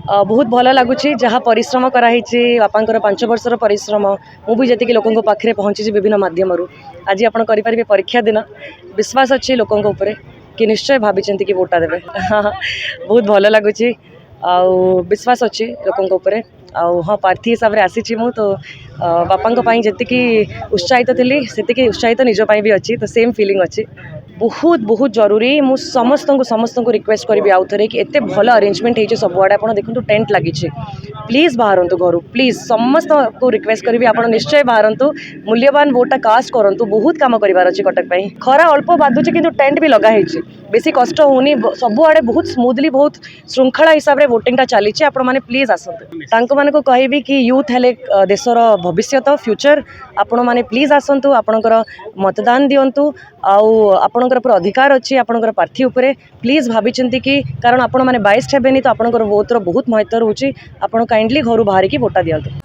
बहुत भल लगुच जहाँ परिश्रम कराई बापा 5 वर्षर परिश्रम मुझे जी लोकों पाखे पहुँची विभिन्न मध्यम आज आप करेंगे परीक्षा दिन विश्वास अच्छी लोकों उपर कि निश्चय भाभी कि वोटा देवे हाँ बहुत भल लगुच विश्वास अच्छी लोकों उपर हाँ प्रार्थी हिसाब से आसी मु तो बापा जी उत्साहित थी से उत्साहित निजपाई भी अच्छी तो सेम फीलिंग अच्छी बहुत बहुत जरूरी मु समस्त को रिक्वेस्ट करी आउ थे कि एत भल अरेंजमेंट होती सबुआड़े आप देखो टेंट लगी प्लीज बाहरतु घर प्लीज समस्त को रिक्वेस्ट करी आप निश्चय बाहरतु मूल्यवान वोटा कास्ट करूँ बहुत कम करार अच्छे कटक खरा अल्प बाधुचे कि टेंट भी लगाई बेसी कष्ट होनी सबुआड़े बहुत स्मूथली बहुत श्रृंखला हिसाब से वोटिंग चली आपण मैंने प्लीज आसतु मान को कहबी कि यूथ हेले देशर भविष्य फ्यूचर आपण मैंने प्लीज आसतु आपणकर मतदान दिंतु आपणकर पूरा अधिकार अच्छी आपणकर प्रार्थी उपरे प्लीज भाभी कि कारण आपण मैंने 22 हेबेनी तो आपणकर वोटर बहुत महत्व रोचे आपण काइंडली घर बाहर की वोटा दिंतु।